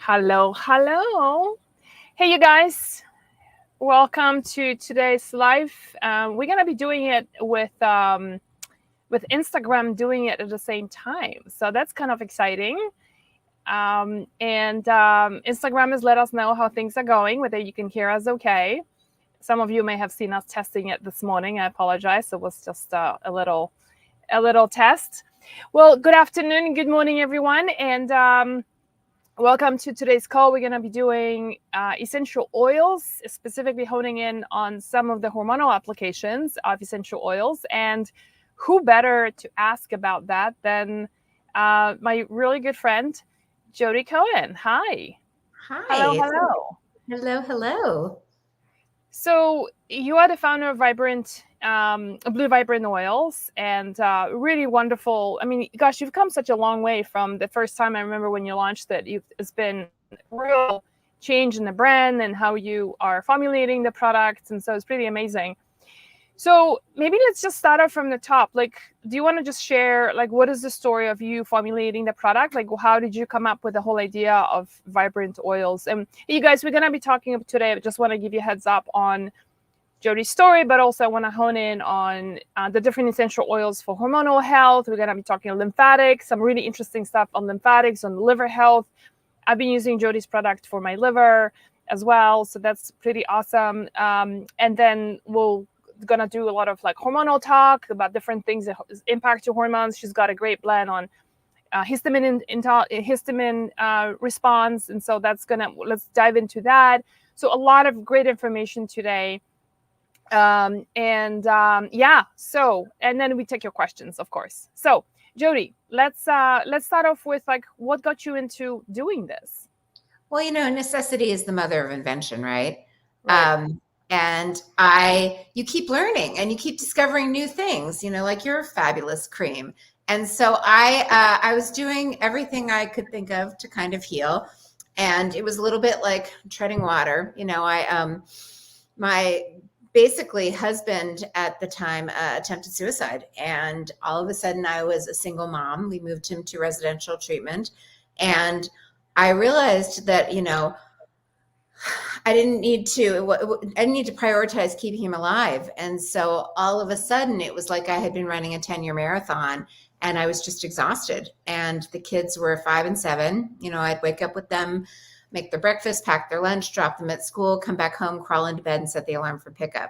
Hello, hello. Hey, you guys. Welcome to today's live. We're gonna be doing it with Instagram doing it at the same time, so that's kind of exciting. And Instagram has let us know how things are going, whether you can hear us okay. Some of you may have seen us testing it this morning. I apologize. It was just a little test. Well, good afternoon, good morning, everyone, and welcome to today's call. We're going to be doing essential oils, specifically honing in on some of the hormonal applications of essential oils. And who better to ask about that than my really good friend, Jodi Cohen. Hi. Hello, Hi. hello. Hello. So you are the founder of Blue Vibrant Oils, and really wonderful. I mean, gosh, you've come such a long way from the first time I remember when you launched it. It's been real change in the brand and how you are formulating the products, and so it's pretty amazing. So maybe let's just start off from the top. Like, do you want to just share, like, what is the story of you formulating the product? Like, how did you come up with the whole idea of vibrant oils? And you guys, we're going to be talking today. I just want to give you a heads up on Jodys Story, but also I want to hone in on the different essential oils for hormonal health. We're going to be talking lymphatics, some really interesting stuff on lymphatics, on liver health. I've been using Jodys product for my liver as well, so that's pretty awesome. And then we'll gonna do a lot of like hormonal talk about different things that impact your hormones. She's got a great blend on histamine response, and so let's dive into that. So a lot of great information today. Yeah, so and then we take your questions, of course. So Jodi, let's start off with like what got you into doing this. Well, necessity is the mother of invention, right? Right. And you keep learning and you keep discovering new things, like your fabulous cream. And so I was doing everything I could think of to kind of heal. And it was a little bit like treading water. My basically husband at the time attempted suicide. And all of a sudden I was a single mom. We moved him to residential treatment. And I realized that, I didn't need to prioritize keeping him alive. And so all of a sudden it was like I had been running a 10-year marathon and I was just exhausted. And the kids were 5 and 7. I'd wake up with them, make their breakfast, pack their lunch, drop them at school, come back home, crawl into bed and set the alarm for pickup.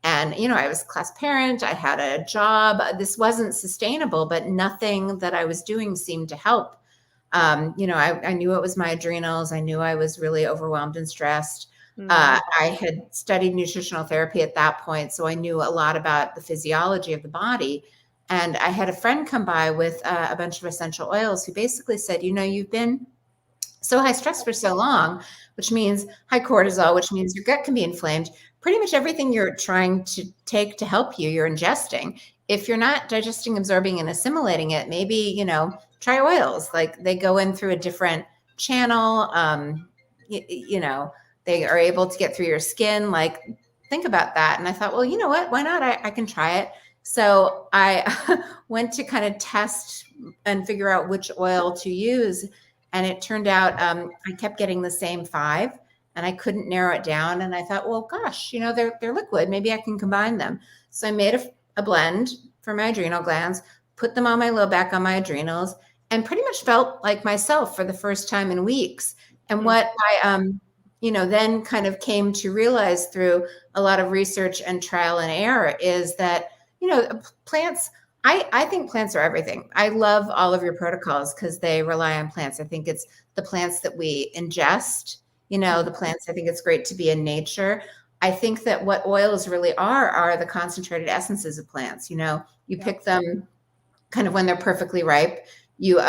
And, I was a class parent. I had a job. This wasn't sustainable, but nothing that I was doing seemed to help. I knew it was my adrenals. I knew I was really overwhelmed and stressed. I had studied nutritional therapy at that point, so I knew a lot about the physiology of the body. And I had a friend come by with a bunch of essential oils who basically said, you've been so high stress for so long, which means high cortisol, which means your gut can be inflamed. Pretty much everything you're trying to take to help you, you're ingesting. If you're not digesting, absorbing, and assimilating it, maybe, try oils. Like they go in through a different channel. They are able to get through your skin. Like, think about that. And I thought, well, you know what? Why not? I can try it. So I went to kind of test and figure out which oil to use. And it turned out I kept getting the same 5 and I couldn't narrow it down. And I thought, well, gosh, they're liquid. Maybe I can combine them. So I made a blend for my adrenal glands, put them on my low back on my adrenals, and pretty much felt like myself for the first time in weeks. And what I, then kind of came to realize through a lot of research and trial and error is that, plants, I think plants are everything. I love all of your protocols because they rely on plants. I think it's the plants that we ingest, the plants. I think it's great to be in nature. I think that what oils really are the concentrated essences of plants. You pick them kind of when they're perfectly ripe. You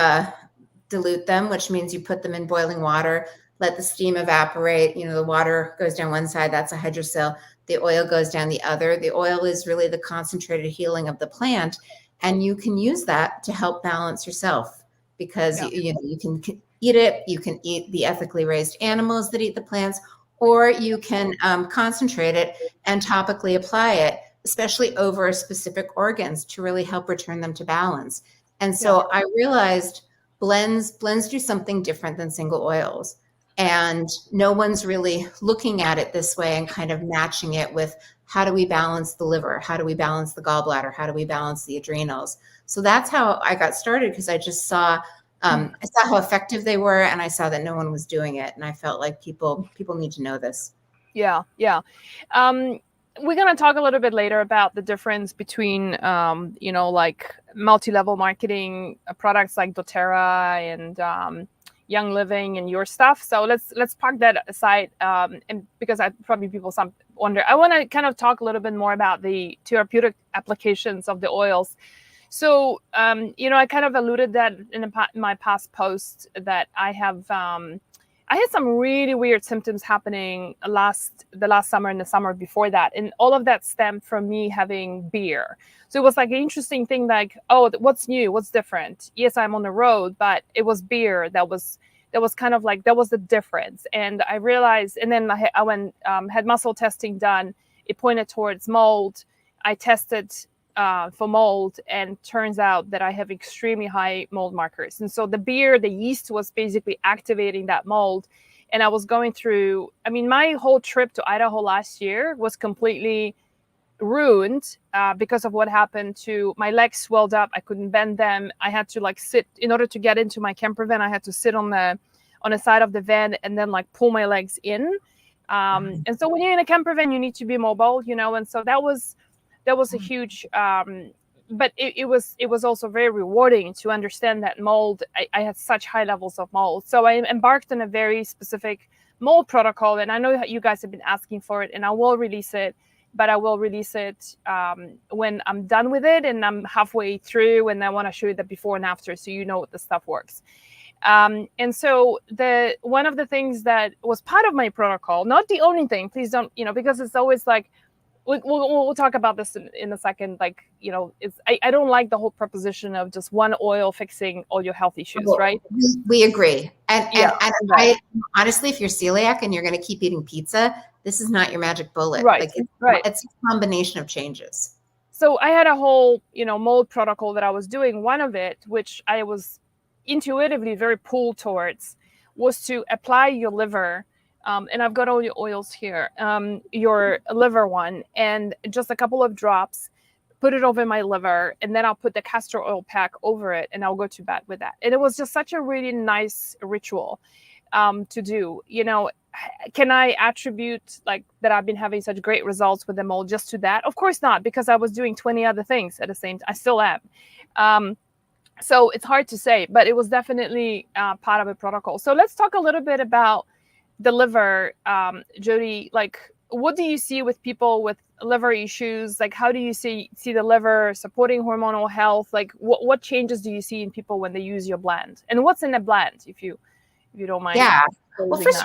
dilute them, which means you put them in boiling water, let the steam evaporate. The water goes down one side, that's a hydrocell. The oil goes down the other. The oil is really the concentrated healing of the plant. And you can use that to help balance yourself because you can eat it. You can eat the ethically raised animals that eat the plants, or you can concentrate it and topically apply it, especially over specific organs to really help return them to balance. And so I realized blends do something different than single oils. And no one's really looking at it this way and kind of matching it with how do we balance the liver? How do we balance the gallbladder? How do we balance the adrenals? So that's how I got started, because I just saw I saw how effective they were, and I saw that no one was doing it, and I felt like people need to know this. Yeah, yeah. We're going to talk a little bit later about the difference between, like multi-level marketing products like doTERRA and Young Living and your stuff. So let's park that aside. And because some wonder, I want to kind of talk a little bit more about the therapeutic applications of the oils. So, I kind of alluded that in my past post that I had some really weird symptoms happening the last summer and the summer before that. And all of that stemmed from me having beer. So it was like an interesting thing, like, oh, what's new? What's different? Yes, I'm on the road, but it was beer that was kind of like, that was the difference. And I realized, and then I went, had muscle testing done. It pointed towards mold. I tested for mold, and turns out that I have extremely high mold markers. And so the beer, the yeast was basically activating that mold. And I was going through, my whole trip to Idaho last year was completely ruined because of what happened to my legs. Swelled up. I couldn't bend them. I had to sit in order to get into my camper van. I had to sit on the side of the van and then pull my legs in. And so when you're in a camper van, you need to be mobile, and so that was a huge, but it was also very rewarding to understand that mold. I had such high levels of mold. So I embarked on a very specific mold protocol, and I know that you guys have been asking for it, and I will release it, but I will release it when I'm done with it and I'm halfway through, and I want to show you the before and after so you know what the stuff works. And so one of the things that was part of my protocol, not the only thing, please don't, because it's always like, we'll talk about this in a second. I don't like the whole proposition of just one oil fixing all your health issues, right? We agree. And honestly, if you're celiac and you're going to keep eating pizza, this is not your magic bullet. Right. It's a combination of changes. So I had a whole, mold protocol that I was doing. One of it, which I was intuitively very pulled towards, was to apply your liver. And I've got all your oils here, your liver one, and just a couple of drops, put it over my liver, and then I'll put the castor oil pack over it, and I'll go to bed with that. And it was just such a really nice ritual to do. Can I attribute that I've been having such great results with them all just to that? Of course not, because I was doing 20 other things at the same time. I still am. So it's hard to say, but it was definitely part of a protocol. So let's talk a little bit about the liver, Jodi. What do you see with people with liver issues? How do you see the liver supporting hormonal health? What changes do you see in people when they use your blend? And what's in the blend, if you don't mind? Yeah. Well, first,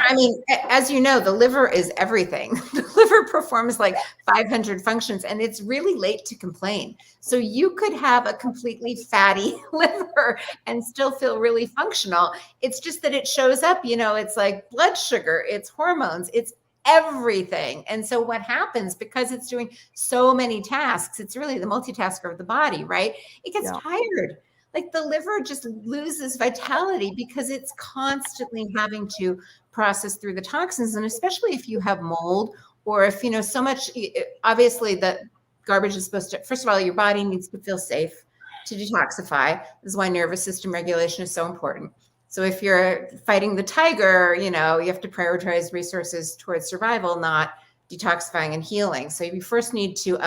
as you know, the liver is everything. The liver performs 500 functions, and it's really late to complain. So you could have a completely fatty liver and still feel really functional. It's just that it shows up, it's like blood sugar, it's hormones, it's everything. And so what happens, because it's doing so many tasks, it's really the multitasker of the body, right? It gets tired. The liver just loses vitality because it's constantly having to process through the toxins. And especially if you have mold, or if, so much, obviously the garbage is supposed to, first of all, your body needs to feel safe to detoxify. This is why nervous system regulation is so important. So if you're fighting the tiger, you have to prioritize resources towards survival, not detoxifying and healing. So you first need to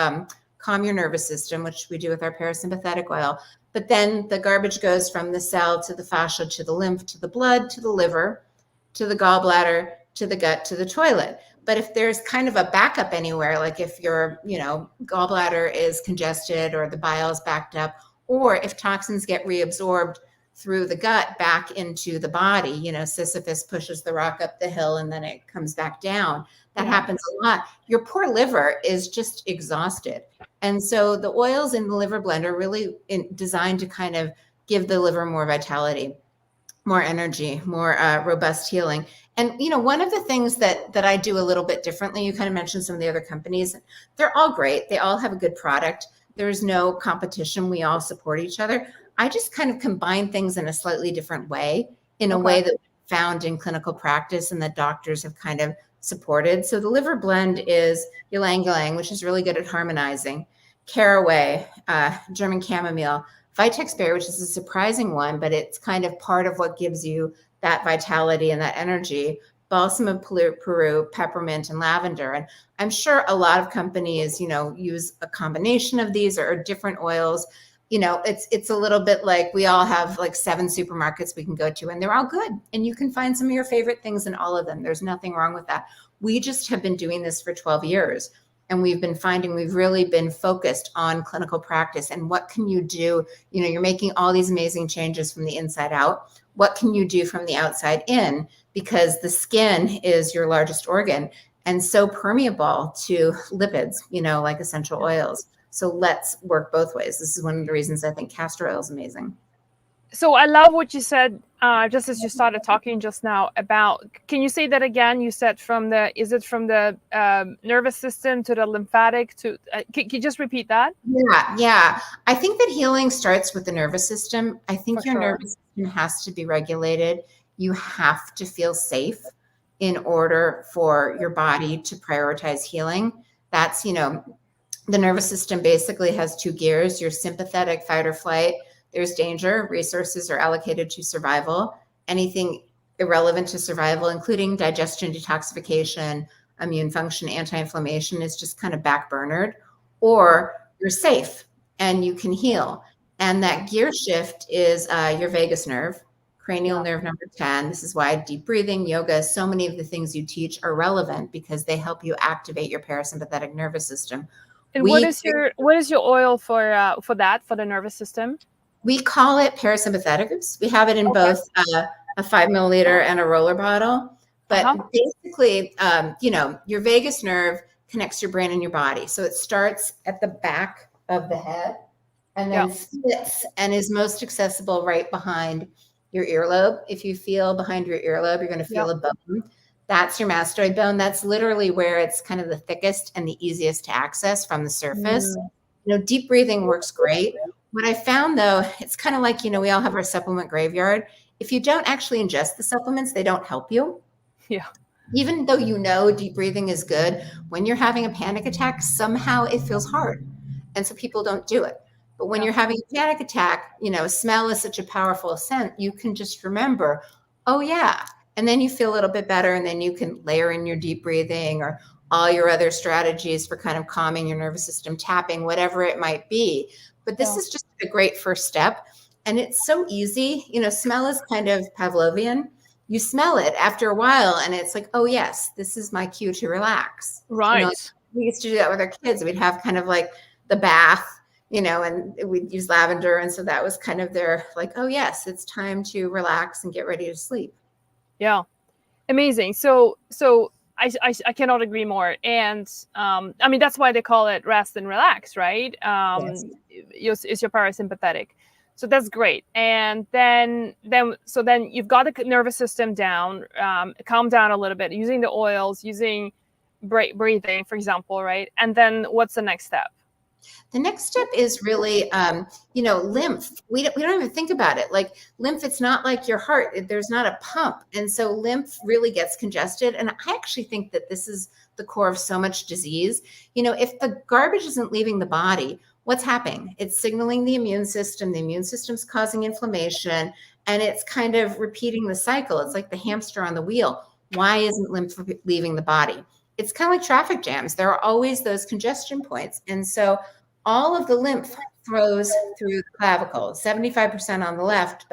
calm your nervous system, which we do with our parasympathetic oil. But then the garbage goes from the cell to the fascia, to the lymph, to the blood, to the liver, to the gallbladder, to the gut, to the toilet. But if there's kind of a backup anywhere, like if your, gallbladder is congested or the bile is backed up, or if toxins get reabsorbed through the gut back into the body, Sisyphus pushes the rock up the hill and then it comes back down. That happens a lot. Your poor liver is just exhausted. And so the oils in the liver blend are really designed to kind of give the liver more vitality, more energy, more robust healing. And, one of the things that I do a little bit differently, you kind of mentioned some of the other companies, they're all great. They all have a good product. There's no competition. We all support each other. I just kind of combine things in a slightly different way, in a way that found in clinical practice and that doctors have kind of supported. So the liver blend is ylang ylang, which is really good at harmonizing, caraway, German chamomile, Vitex berry, which is a surprising one, but it's kind of part of what gives you that vitality and that energy, balsam of Peru, peppermint, and lavender. And I'm sure a lot of companies, use a combination of these or different oils. It's a little bit like we all have like 7 supermarkets we can go to, and they're all good. And you can find some of your favorite things in all of them. There's nothing wrong with that. We just have been doing this for 12 years. And we've been finding we've really been focused on clinical practice and what can you do? You're making all these amazing changes from the inside out. What can you do from the outside in? Because the skin is your largest organ and so permeable to lipids, like essential oils. So let's work both ways. This is one of the reasons I think castor oil is amazing. So I love what you said, just as you started talking just now about, can you say that again? You said is it from the nervous system to the lymphatic to, can you just repeat that? Yeah. I think that healing starts with the nervous system. I think your nervous system has to be regulated. You have to feel safe in order for your body to prioritize healing. That's, the nervous system basically has 2 gears, your sympathetic fight or flight. There's danger. Resources are allocated to survival. Anything irrelevant to survival, including digestion, detoxification, immune function, anti-inflammation, is just kind of backburnered. Or you're safe and you can heal. And that gear shift is your vagus nerve, cranial nerve number 10. This is why deep breathing, yoga, so many of the things you teach are relevant because they help you activate your parasympathetic nervous system. And what is your oil for that, for the nervous system? We call it parasympathetic. We have it in both a 5 milliliter and a roller bottle. But basically, your vagus nerve connects your brain and your body. So it starts at the back of the head and then splits and is most accessible right behind your earlobe. If you feel behind your earlobe, you're going to feel a bone. That's your mastoid bone. That's literally where it's kind of the thickest and the easiest to access from the surface. Deep breathing works great. What I found, though, it's kind of like, we all have our supplement graveyard. If you don't actually ingest the supplements, they don't help you. Yeah. Even though deep breathing is good, when you're having a panic attack, somehow it feels hard. And so people don't do it. But when you're having a panic attack, smell is such a powerful scent. You can just remember, oh, yeah. And then you feel a little bit better. And then you can layer in your deep breathing or all your other strategies for kind of calming your nervous system, tapping, whatever it might be. But this is just a great first step. And it's so easy. Smell is kind of Pavlovian. You smell it after a while and it's like, oh, yes, this is my cue to relax. Right. We used to do that with our kids. We'd have kind of like the bath, and we'd use lavender. And so that was kind of their like, oh, yes, it's time to relax and get ready to sleep. Yeah. Amazing. So I cannot agree more. And that's why they call it rest and relax, right? It's your parasympathetic. So that's great. And then you've got the nervous system down, calm down a little bit, using the oils, using breathing, for example, right? And then what's the next step? The next step is really, lymph. We don't even think about it. Like lymph, it's not like your heart. There's not a pump. And so lymph really gets congested. And I actually think that this is the core of so much disease. If the garbage isn't leaving the body, what's happening? It's signaling the immune system. The immune system's causing inflammation. And it's kind of repeating the cycle. It's like the hamster on the wheel. Why isn't lymph leaving the body? It's kind of like traffic jams. There are always those congestion points. And so all of the lymph flows through the clavicle, 75% on the left.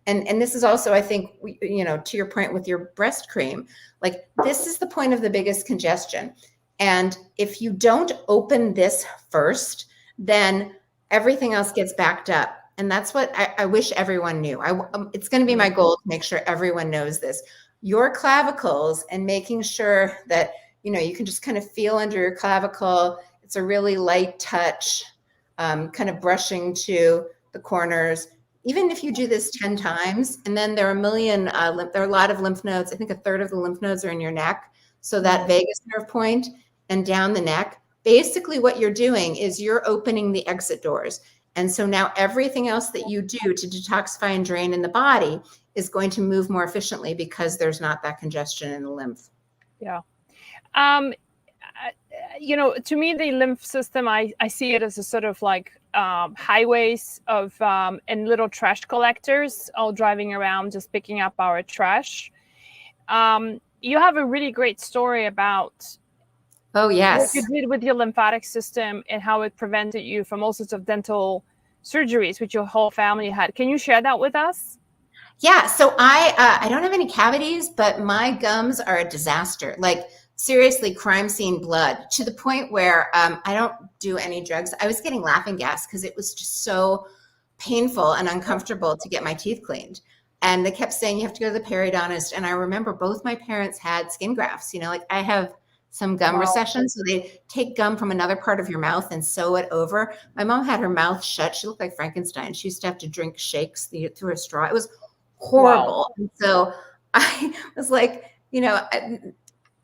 And this is also, I think, to your point with your breast cream, like this is the point of the biggest congestion. And if you don't open this first, then everything else gets backed up. And that's what I wish everyone knew. It's going to be my goal to make sure everyone knows this. Your clavicles and making sure that, you can just kind of feel under your clavicle. It's a really light touch, kind of brushing to the corners. Even if you do this 10 times, and then there are a lot of lymph nodes. I think a third of the lymph nodes are in your neck. So that vagus nerve point and down the neck, basically what you're doing is you're opening the exit doors. And so now everything else that you do to detoxify and drain in the body is going to move more efficiently because there's not that congestion in the lymph. Yeah. To me, the lymph system, I see it as a sort of like highways of and little trash collectors all driving around, just picking up our trash. You have a really great story about Oh, what you yes. did with your lymphatic system and how it prevented you from all sorts of dental surgeries, which your whole family had. Can you share that with us? Yeah, so I don't have any cavities, but my gums are a disaster. Like seriously, crime scene blood to the point where I don't do any drugs. I was getting laughing gas because it was just so painful and uncomfortable to get my teeth cleaned. And they kept saying you have to go to the periodontist. And I remember both my parents had skin grafts. Like I have some gum Wow. recession, so they take gum from another part of your mouth and sew it over. My mom had her mouth shut. She looked like Frankenstein. She used to have to drink shakes through a straw. It was Wow. horrible. And so I was like, I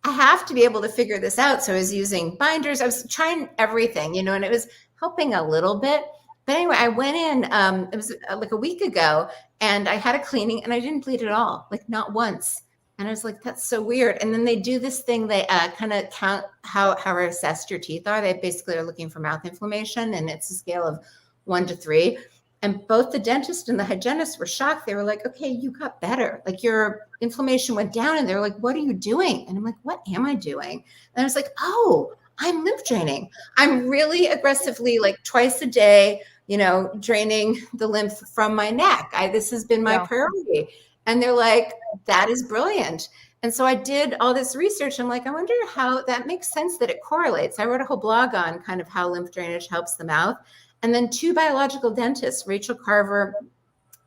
have to be able to figure this out. So I was using binders. I was trying everything, and it was helping a little bit. But anyway, I went in, it was like a week ago, and I had a cleaning and I didn't bleed at all, like not once. And I was like, that's so weird. And then they do this thing, they kind of count how assessed your teeth are. They basically are looking for mouth inflammation, and it's a scale of 1 to 3. And both the dentist and the hygienist were shocked. They were like, okay, you got better. Like your inflammation went down. And they were like, what are you doing? And I'm like, what am I doing? And I was like, oh, I'm lymph draining. I'm really aggressively, like twice a day, draining the lymph from my neck. This has been my priority. And they're like, that is brilliant. And so I did all this research. I'm like, I wonder how that makes sense that it correlates. I wrote a whole blog on kind of how lymph drainage helps the mouth. And then 2 biological dentists, Rachel Carver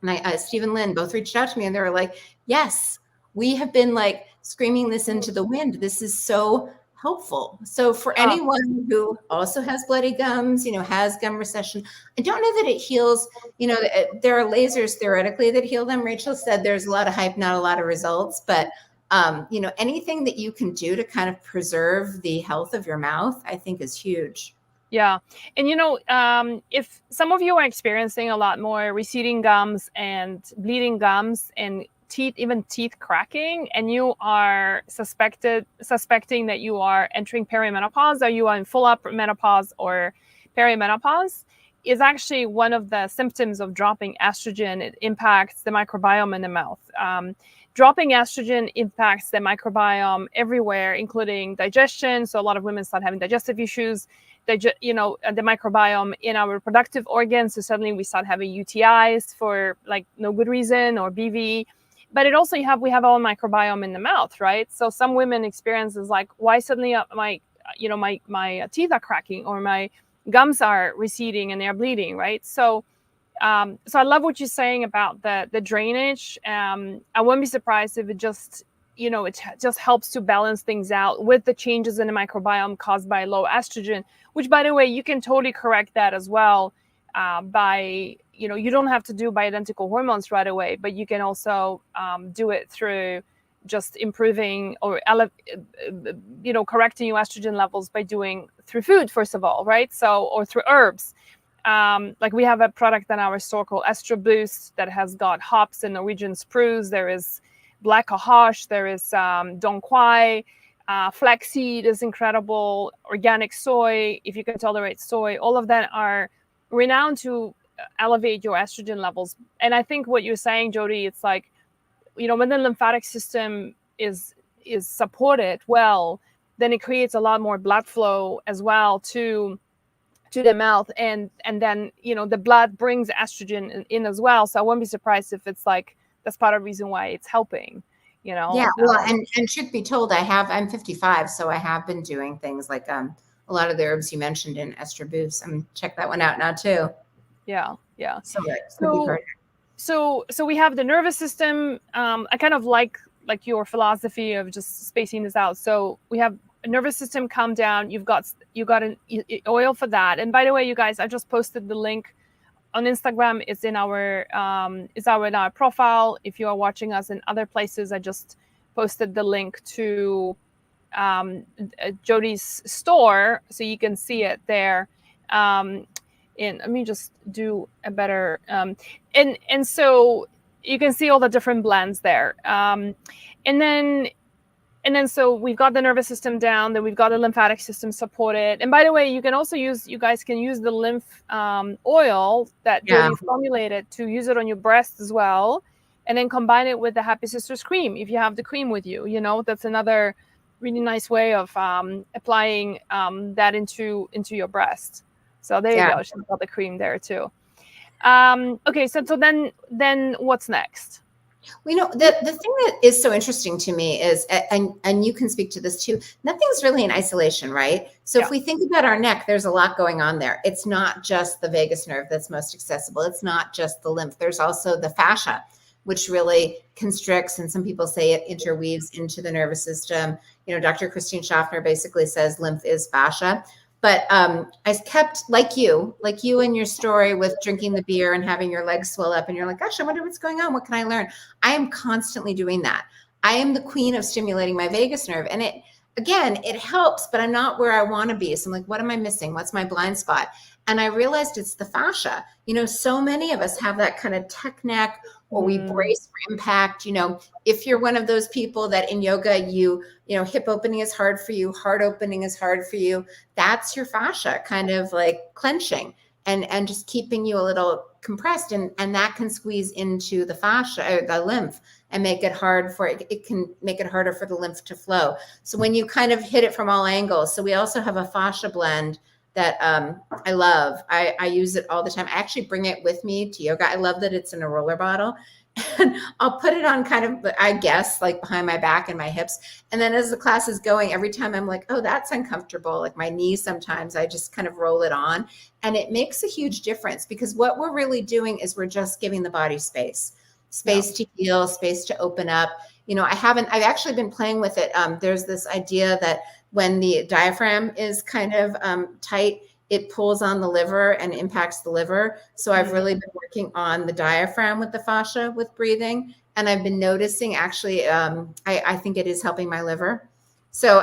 and Stephen Lynn, both reached out to me and they were like, yes, we have been like screaming this into the wind. This is so helpful. So for anyone who also has bloody gums, has gum recession, I don't know that it heals, there are lasers theoretically that heal them. Rachel said there's a lot of hype, not a lot of results, but anything that you can do to kind of preserve the health of your mouth, I think is huge. Yeah. And, if some of you are experiencing a lot more receding gums and bleeding gums and even teeth cracking, and you are suspecting that you are entering perimenopause, or you are in full up menopause or perimenopause, is actually one of the symptoms of dropping estrogen. It impacts the microbiome in the mouth. Dropping estrogen impacts the microbiome everywhere, including digestion. So a lot of women start having digestive issues. The microbiome in our reproductive organs. So suddenly we start having UTIs for like no good reason, or BV. But it also we have our microbiome in the mouth, right? So some women experiences like, why suddenly my teeth are cracking, or my gums are receding and they're bleeding, right? So I love what you're saying about the drainage. I wouldn't be surprised if it just it just helps to balance things out with the changes in the microbiome caused by low estrogen, which, by the way, you can totally correct that as well by, you don't have to do bioidentical hormones right away, but you can also do it through just improving or, correcting your estrogen levels by doing through food, first of all, right? So, or through herbs. Like we have a product in our store called Estro Boost that has got hops and Norwegian spruce. There is black cohosh, there is dong quai, flaxseed is incredible, organic soy, if you can tolerate soy. All of that are renowned to elevate your estrogen levels. And I think what you're saying, Jodi, it's like, when the lymphatic system is supported well, then it creates a lot more blood flow as well to the mouth, and then the blood brings estrogen in as well. So I wouldn't be surprised if it's like that's part of the reason why it's helping. Yeah, well, and truth be told, I'm 55, so I have been doing things like a lot of the herbs you mentioned in Estro Boost. Check that one out now too. Yeah. So we have the nervous system. I kind of like your philosophy of just spacing this out. So we have a nervous system calm down. You got an oil for that. And by the way, you guys, I just posted the link on Instagram. It's in our profile. If you are watching us in other places, I just posted the link to Jodys store, so you can see it there. in. Let me just do a better, and so you can see all the different blends there. And then so we've got the nervous system down, then we've got the lymphatic system supported. And by the way, you guys can use the lymph oil that Jodi formulated to use it on your breast as well. And then combine it with the Happy Sisters cream if you have the cream with you. That's another really nice way of applying that into your breast. So there you go. She's got the cream there too. Okay, so then what's next? Well, the thing that is so interesting to me is, and you can speak to this too, nothing's really in isolation, right? So if we think about our neck, there's a lot going on there. It's not just the vagus nerve that's most accessible. It's not just the lymph. There's also the fascia, which really constricts, and some people say it interweaves into the nervous system. Dr. Christine Schaffner basically says lymph is fascia. But I kept, like you in your story with drinking the beer and having your legs swell up and you're like, gosh, I wonder what's going on. What can I learn? I am constantly doing that. I am the queen of stimulating my vagus nerve. And it helps, but I'm not where I want to be. So I'm like, what am I missing? What's my blind spot? And I realized it's the fascia. So many of us have that kind of tech neck, or we brace for impact. If you're one of those people that in yoga, hip opening is hard for you, heart opening is hard for you, that's your fascia kind of like clenching and just keeping you a little compressed. And that can squeeze into the fascia or the lymph and make it hard for it. It can make it harder for the lymph to flow. So when you kind of hit it from all angles. So we also have a fascia blend that I love. I use it all the time. I actually bring it with me to yoga. I love that it's in a roller bottle. And I'll put it on kind of, I guess, like behind my back and my hips. And then as the class is going, every time I'm like, oh, that's uncomfortable. Like my knees, sometimes I just kind of roll it on. And it makes a huge difference, because what we're really doing is we're just giving the body space to heal, space to open up. I've actually been playing with it. There's this idea that when the diaphragm is kind of tight, it pulls on the liver and impacts the liver. So I've really been working on the diaphragm with the fascia with breathing. And I've been noticing actually, I think it is helping my liver. So,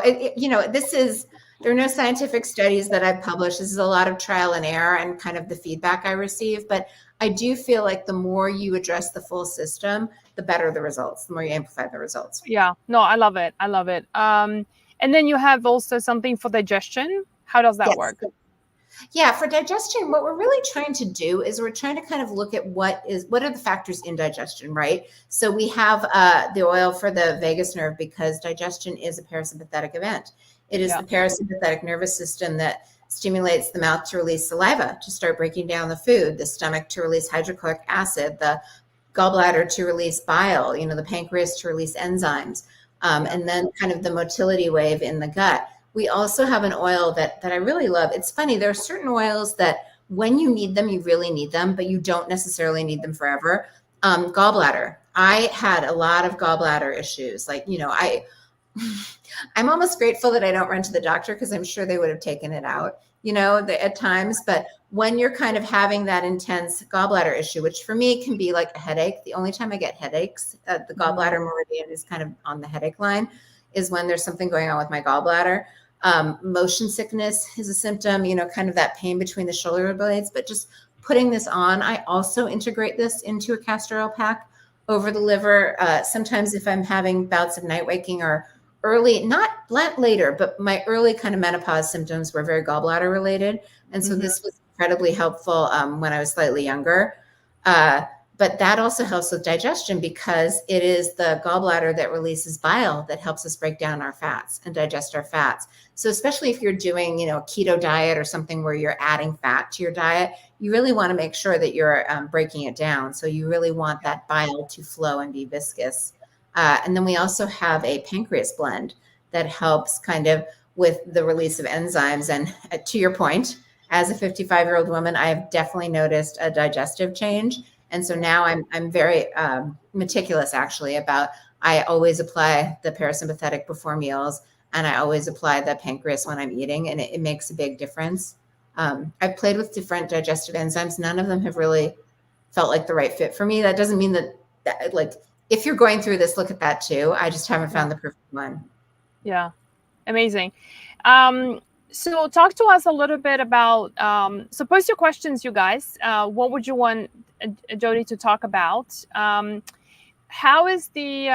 there are no scientific studies that I've published. This is a lot of trial and error and kind of the feedback I receive. But I do feel like the more you address the full system, the better the results, the more you amplify the results. Yeah, no, I love it. And then you have also something for digestion. How does that work? Yeah, for digestion, what we're really trying to do is we're trying to kind of look at what are the factors in digestion, right? So we have the oil for the vagus nerve, because digestion is a parasympathetic event. It is the parasympathetic nervous system that stimulates the mouth to release saliva, to start breaking down the food, the stomach to release hydrochloric acid, the gallbladder to release bile, the pancreas to release enzymes, and then kind of the motility wave in the gut. We also have an oil that I really love. It's funny, there are certain oils that when you need them, you really need them, but you don't necessarily need them forever. Gallbladder. I had a lot of gallbladder issues. I'm almost grateful that I don't run to the doctor, because I'm sure they would have taken it out, at times. But when you're kind of having that intense gallbladder issue, which for me can be like a headache, the only time I get headaches, the gallbladder meridian is kind of on the headache line, is when there's something going on with my gallbladder. Motion sickness is a symptom, kind of that pain between the shoulder blades. But just putting this on, I also integrate this into a castor oil pack over the liver. Sometimes if I'm having bouts of night waking or early, not later, but my early kind of menopause symptoms were very gallbladder related. And so this was incredibly helpful when I was slightly younger. But that also helps with digestion, because it is the gallbladder that releases bile that helps us break down our fats and digest our fats. So especially if you're doing, a keto diet or something where you're adding fat to your diet, you really want to make sure that you're breaking it down. So you really want that bile to flow and be viscous. And then we also have a pancreas blend that helps kind of with the release of enzymes. And to your point, as a 55-year-old woman, I have definitely noticed a digestive change. And so now I'm very meticulous actually about, I always apply the parasympathetic before meals, and I always apply the pancreas when I'm eating, and it makes a big difference. I've played with different digestive enzymes. None of them have really felt like the right fit for me. That doesn't mean that like, if you're going through this, look at that too. I just haven't found the perfect one. Yeah. Amazing. So talk to us a little bit about, so post your questions, you guys. What would you want Jodi to talk about? How is the,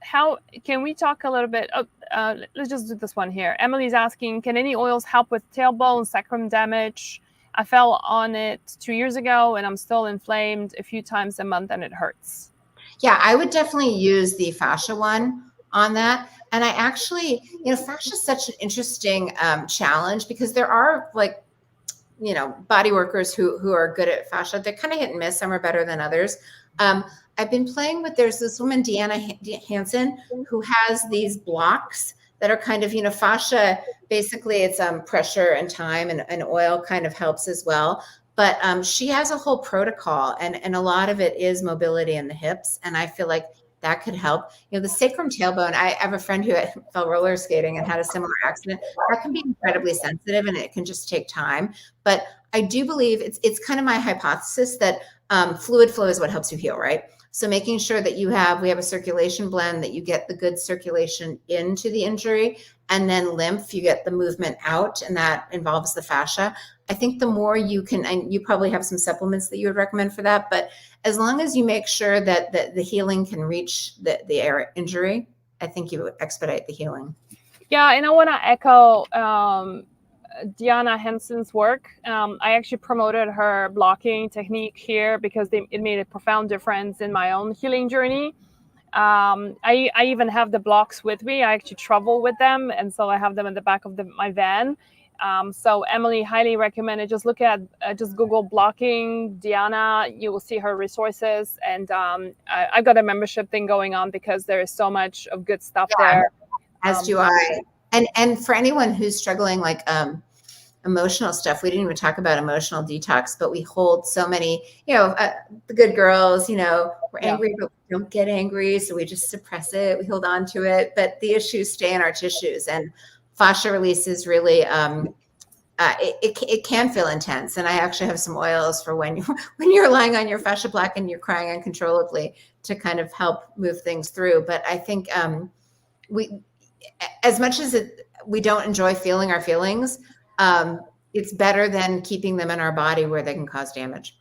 how can we talk a little bit? Let's just do this one here. Emily's asking, can any oils help with tailbone, sacrum damage? I fell on it 2 years ago and I'm still inflamed a few times a month and it hurts. Yeah, I would definitely use the fascia one on that. And I actually, fascia is such an interesting challenge because there are like, body workers who are good at fascia. They're kind of hit and miss. Some are better than others. I've been playing with, there's this woman, Deanna Hansen, who has these blocks that are kind of, fascia, basically it's pressure and time, and oil kind of helps as well. But she has a whole protocol, and a lot of it is mobility in the hips. And I feel like that could help. The sacrum tailbone, I have a friend who fell roller skating and had a similar accident. That can be incredibly sensitive and it can just take time. But I do believe it's kind of my hypothesis that fluid flow is what helps you heal, right? So making sure that we have a circulation blend, that you get the good circulation into the injury, and then lymph, you get the movement out, and that involves the fascia. I think the more you can, and you probably have some supplements that you would recommend for that, but as long as you make sure that the healing can reach the injury, I think you expedite the healing. Yeah, and I want to echo Deanna Hansen's work. I actually promoted her blocking technique here because it made a profound difference in my own healing journey. I even have the blocks with me. I actually travel with them, and so I have them in the back of my van. So Emily, highly recommended. Just look at, just Google blocking Deanna. You will see her resources. And I've got a membership thing going on because there is so much of good stuff there. As do I. And for anyone who's struggling, like emotional stuff, we didn't even talk about emotional detox, but we hold so many, the good girls, we're angry, but we don't get angry. So we just suppress it. We hold on to it, but the issues stay in our tissues, and fascia release is really, it can feel intense. And I actually have some oils for when you're lying on your fascia block and you're crying uncontrollably to kind of help move things through. But I think as much as we don't enjoy feeling our feelings, it's better than keeping them in our body where they can cause damage.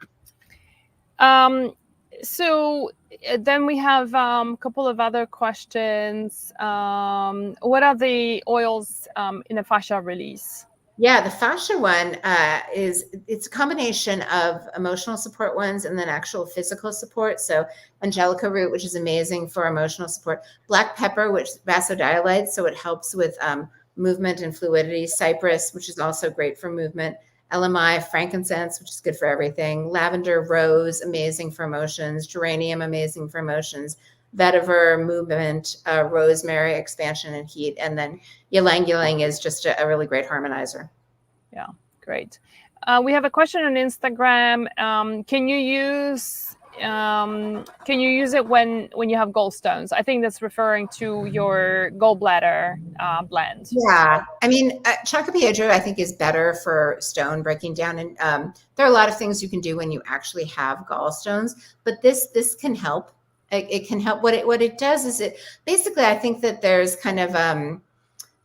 So then we have a couple of other questions. What are the oils in the fascia release? Yeah, the fascia one it's a combination of emotional support ones and then actual physical support. So angelica root, which is amazing for emotional support. Black pepper, which vasodilates, so it helps with movement and fluidity. Cypress, which is also great for movement. LMI, frankincense, which is good for everything. Lavender, rose, amazing for emotions. Geranium, amazing for emotions. Vetiver, movement. Rosemary, expansion and heat. And then ylang ylang is just a really great harmonizer. Yeah, great. We have a question on Instagram. Can you use it when you have gallstones? I think that's referring to your gallbladder blend. Yeah, I mean, Chocopiedro I think is better for stone breaking down, and there are a lot of things you can do when you actually have gallstones, but this can help. It can help. What it does is it basically, I think that there's kind of an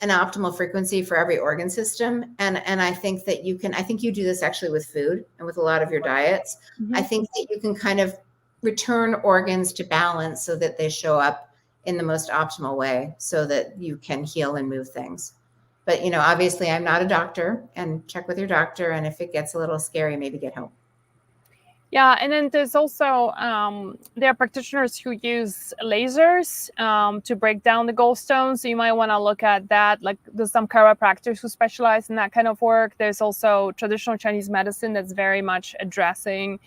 optimal frequency for every organ system, and I think that I think you do this actually with food and with a lot of your diets. Mm-hmm. I think that you can kind of return organs to balance so that they show up in the most optimal way so that you can heal and move things. But, obviously I'm not a doctor, and check with your doctor. And if it gets a little scary, maybe get help. Yeah. And then there's also, there are practitioners who use lasers to break down the gallstones. So you might want to look at that. Like there's some chiropractors who specialize in that kind of work. There's also traditional Chinese medicine that's very much addressing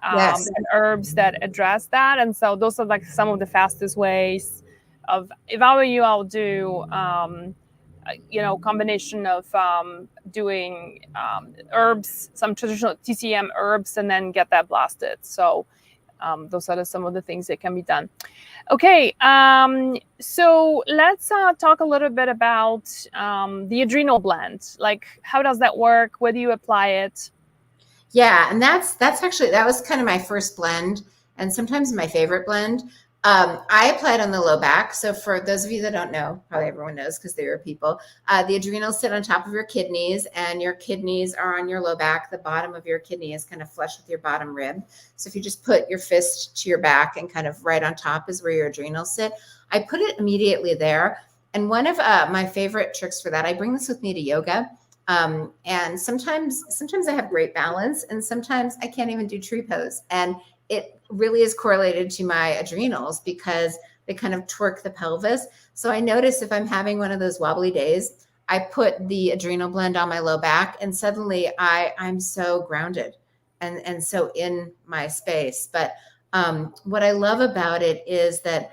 and herbs that address that. And so those are like some of the fastest ways of, if I were you, I'll do, combination of doing herbs, some traditional TCM herbs, and then get that blasted. So those are some of the things that can be done. Okay, so let's talk a little bit about the adrenal blend. Like, how does that work? Where do you apply it? Yeah, and that's actually, that was kind of my first blend, and sometimes my favorite blend. I applied on the low back. So for those of you that don't know, probably everyone knows because they are people, the adrenals sit on top of your kidneys, and your kidneys are on your low back. The bottom of your kidney is kind of flush with your bottom rib. So if you just put your fist to your back and kind of right on top is where your adrenals sit, I put it immediately there. And one of my favorite tricks for that, I bring this with me to yoga. And sometimes I have great balance, and sometimes I can't even do tree pose. And it really is correlated to my adrenals because they kind of twerk the pelvis. So I notice if I'm having one of those wobbly days, I put the adrenal blend on my low back, and suddenly I'm so grounded and so in my space. But what I love about it is that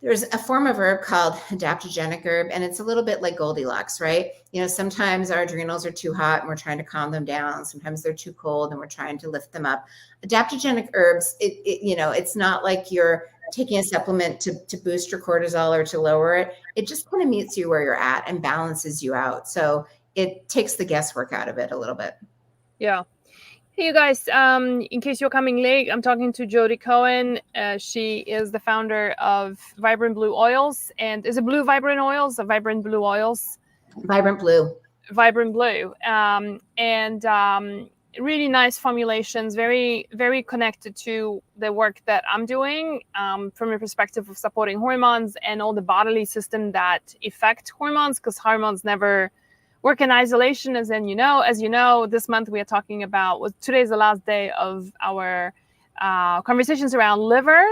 there's a form of herb called adaptogenic herb, and it's a little bit like Goldilocks, right? You know, sometimes our adrenals are too hot and we're trying to calm them down. Sometimes they're too cold and we're trying to lift them up. Adaptogenic herbs, it's not like you're taking a supplement to boost your cortisol or to lower it. It just kind of meets you where you're at and balances you out. So it takes the guesswork out of it a little bit. Yeah. Hey, you guys, in case you're coming late, I'm talking to Jodi Cohen. She is the founder of Vibrant Blue Oils. And is it Blue Vibrant Oils or Vibrant Blue Oils? Vibrant Blue. Vibrant Blue. Really nice formulations, very, very connected to the work that I'm doing from a perspective of supporting hormones and all the bodily system that affect hormones, because hormones never work in isolation. As you know, this month we are talking about, today's the last day of our conversations around liver.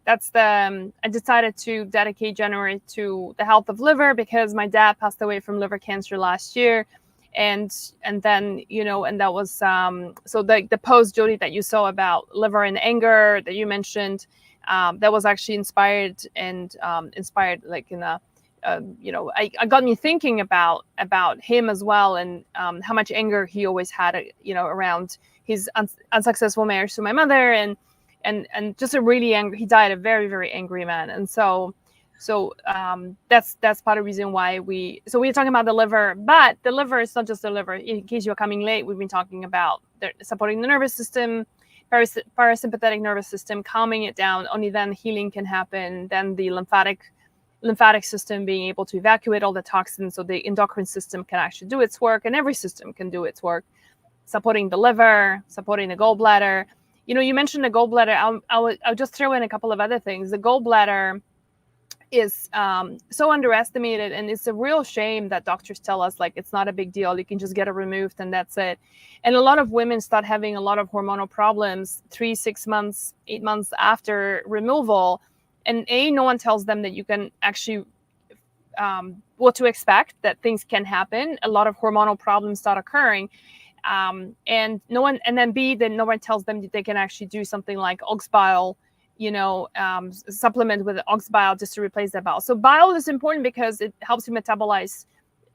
I decided to dedicate January to the health of liver because my dad passed away from liver cancer last year. And then, and that was, so the post, Jodi, that you saw about liver and anger that you mentioned, that was actually inspired like in a, I got me thinking about him as well, and how much anger he always had, around his unsuccessful marriage to my mother, and just a really angry. He died a very, very angry man, and so that's part of the reason why we're talking about the liver. But the liver is not just the liver. In case you're coming late, we've been talking about supporting the nervous system, parasympathetic nervous system, calming it down. Only then healing can happen. Then the lymphatic system being able to evacuate all the toxins, so the endocrine system can actually do its work, and every system can do its work, supporting the liver, supporting the gallbladder. You mentioned the gallbladder. I'll just throw in a couple of other things. The gallbladder is so underestimated, and it's a real shame that doctors tell us like it's not a big deal, you can just get it removed and that's it. And a lot of women start having a lot of hormonal problems 3, 6 months, 8 months after removal, and no one tells them that you can actually what to expect, that things can happen. A lot of hormonal problems start occurring, and then B, then no one tells them that they can actually do something like ox bile, supplement with ox bile just to replace that bile. So bile is important because it helps you metabolize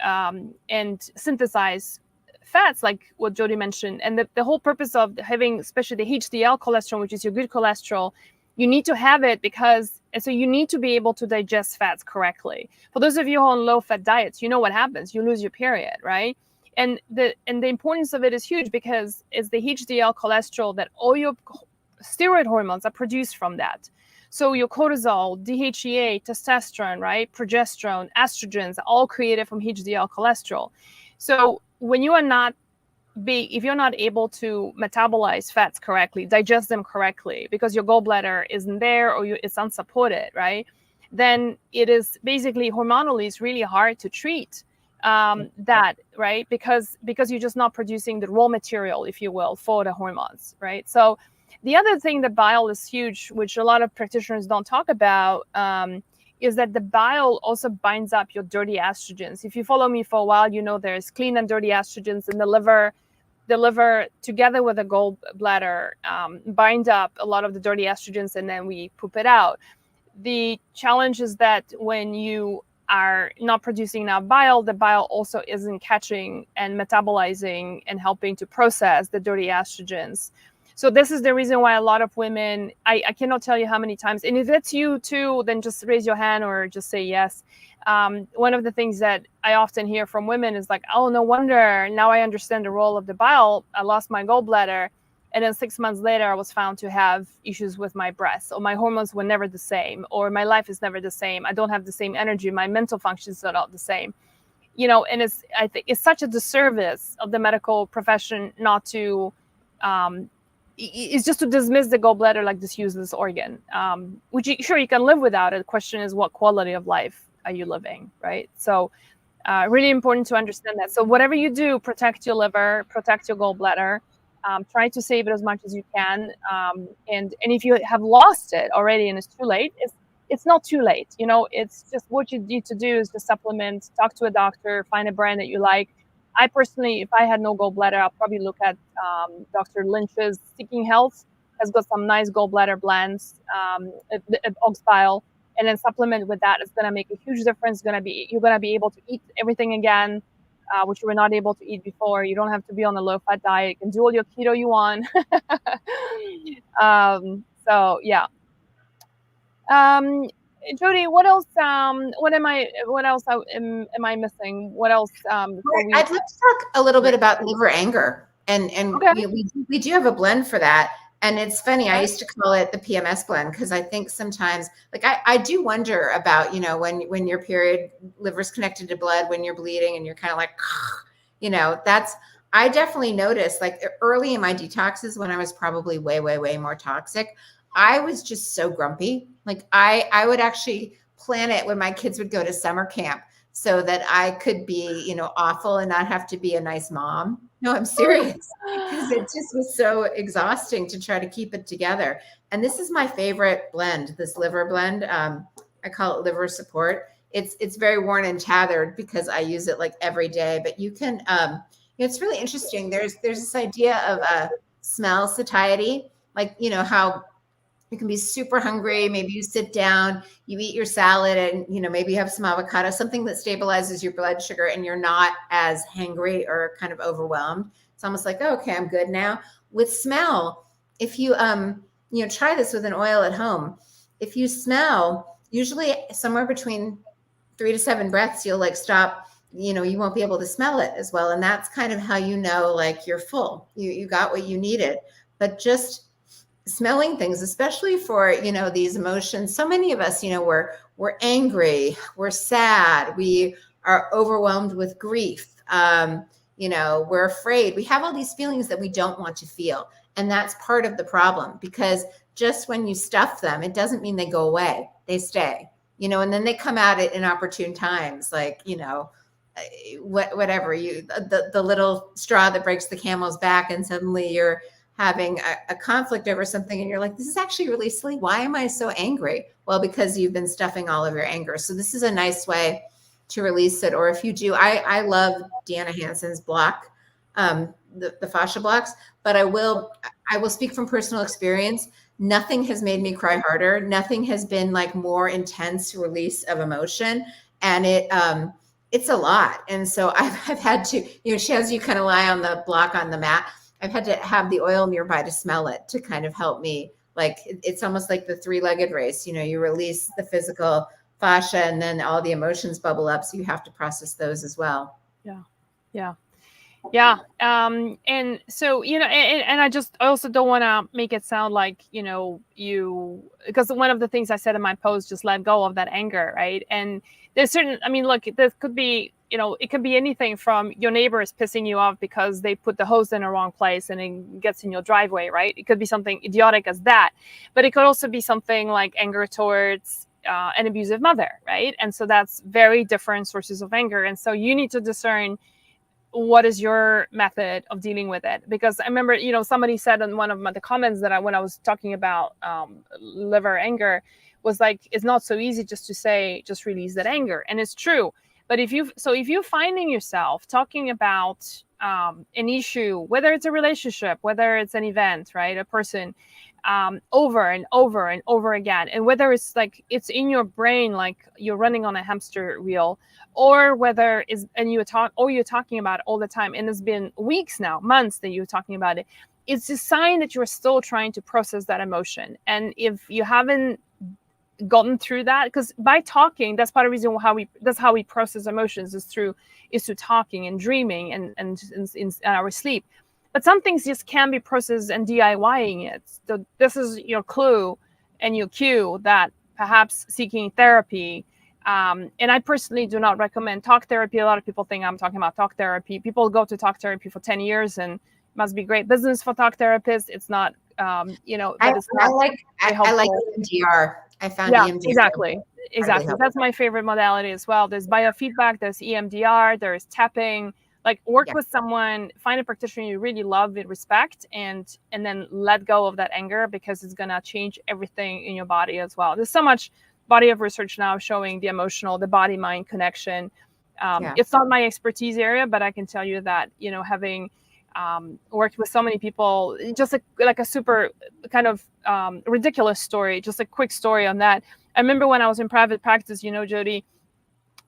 and synthesize fats, like what Jodi mentioned. And the whole purpose of having, especially the HDL cholesterol, which is your good cholesterol, you need to have it so you need to be able to digest fats correctly. For those of you who are on low-fat diets, you know what happens. You lose your period, right? And the importance of it is huge because it's the HDL cholesterol that all your steroid hormones are produced from that. So your cortisol, DHEA, testosterone, right, progesterone, estrogens, are all created from HDL cholesterol. So when if you're not able to metabolize fats correctly, digest them correctly, because your gallbladder isn't there or it's unsupported, right, then it is basically hormonally it's really hard to treat that, right, because you're just not producing the raw material, if you will, for the hormones, right? So the other thing that bile is huge, which a lot of practitioners don't talk about, is that the bile also binds up your dirty estrogens. If you follow me for a while, there's clean and dirty estrogens in the liver. The liver, together with the gallbladder, bind up a lot of the dirty estrogens, and then we poop it out. The challenge is that when you are not producing enough bile, the bile also isn't catching and metabolizing and helping to process the dirty estrogens. So this is the reason why a lot of women, I cannot tell you how many times, and if that's you too, then just raise your hand or just say yes. One of the things that I often hear from women is like, oh, no wonder, now I understand the role of the bile. I lost my gallbladder And then 6 months later, I was found to have issues with my breasts, or my hormones were never the same, or my life is never the same. I don't have the same energy. My mental functions are not the same. And I think it's such a disservice of the medical profession not to, it's just to dismiss the gallbladder like this useless organ, which sure you can live without it. The question is, what quality of life are you living, right? So really important to understand that. So whatever you do, protect your liver, protect your gallbladder. Try to save it as much as you can. And if you have lost it already and it's too late, it's not too late. It's just what you need to do is just supplement, talk to a doctor, find a brand that you like. I personally, if I had no gallbladder, I'll probably look at Dr. Lynch's Seeking Health. Has got some nice gallbladder blends, oxbile, and then supplement with that. It's going to make a huge difference. You're going to be able to eat everything again, which you were not able to eat before. You don't have to be on a low-fat diet. You can do all your keto you want. So yeah. Jodi, what else? What else am I missing? What else? I'd like to talk a little bit about liver anger, and okay. we do have a blend for that. And it's funny, I used to call it the PMS blend, because I think sometimes, like, I do wonder about, when your period, liver's connected to blood, when you're bleeding and you're kind of like, I definitely noticed, like, early in my detoxes, when I was probably way, way, way more toxic, I was just so grumpy. Like, I would actually plan it when my kids would go to summer camp so that I could be, awful and not have to be a nice mom. No, I'm serious, because it just was so exhausting to try to keep it together. And this is my favorite blend, this liver blend. I call it liver support. It's very worn and tethered because I use it like every day, but you can, it's really interesting. There's this idea of smell satiety, like, how you can be super hungry. Maybe you sit down, you eat your salad, and maybe you have some avocado, something that stabilizes your blood sugar, and you're not as hangry or kind of overwhelmed. It's almost like, oh, okay, I'm good now. With smell, if you try this with an oil at home. If you smell, usually somewhere between 3 to 7 breaths, you'll like stop. You won't be able to smell it as well, and that's kind of how like you're full. You got what you needed. But just smelling things, especially for, these emotions. So many of us, we're angry, we're sad, we are overwhelmed with grief. We're afraid. We have all these feelings that we don't want to feel. And that's part of the problem, because just when you stuff them, it doesn't mean they go away. They stay, and then they come out at inopportune times, like, whatever the little straw that breaks the camel's back, and suddenly you're having a conflict over something, and you're like, this is actually really silly. Why am I so angry? Well, because you've been stuffing all of your anger. So this is a nice way to release it. Or if you do, I love Deanna Hansen's block, the fascia blocks, but I will speak from personal experience. Nothing has made me cry harder. Nothing has been like more intense release of emotion. And it's a lot. And so I've had to, she has you kind of lie on the block on the mat. I've had to have the oil nearby to smell it to kind of help me. Like, it's almost like the 3-legged race. You release the physical fascia, and then all the emotions bubble up. So you have to process those as well. Yeah. And so, and I also don't want to make it sound like, because one of the things I said in my post, just let go of that anger. Right. And there's certain, look, there could be, it could be anything from your neighbor is pissing you off because they put the hose in the wrong place and it gets in your driveway. Right. It could be something idiotic as that, but it could also be something like anger towards an abusive mother. Right. And so that's very different sources of anger. And so you need to discern what is your method of dealing with it. Because I remember, somebody said in one of the comments that when I was talking about liver anger, was like, it's not so easy just to say, just release that anger. And it's true. But if you're finding yourself talking about an issue, whether it's a relationship, whether it's an event, right, a person, over and over and over again, and whether it's like it's in your brain, like you're running on a hamster wheel, or whether you're talking about it all the time, and it's been weeks now, months that you're talking about it, it's a sign that you're still trying to process that emotion. And if you haven't gotten through that, because by talking, that's part of the reason that's how we process emotions, is through talking and dreaming and in our sleep. but some things just can be processed and DIYing it. So this is your clue and your cue that perhaps seeking therapy. And I personally do not recommend talk therapy. A lot of people think I'm talking about talk therapy. People go to talk therapy for 10 years and it must be great business for talk therapists. It's not, but it's not I like EMDR. I found EMDR. Exactly. That's my favorite modality as well. There's biofeedback, there's EMDR, there's tapping. Like work with someone, find a practitioner you really love and respect, and then let go of that anger, because it's gonna change everything in your body as well. There's so much body of research now showing the emotional, the body-mind connection. It's not my expertise area, but I can tell you that, having worked with so many people, just like a super kind of ridiculous story, just a quick story on that. I remember when I was in private practice, Jodi,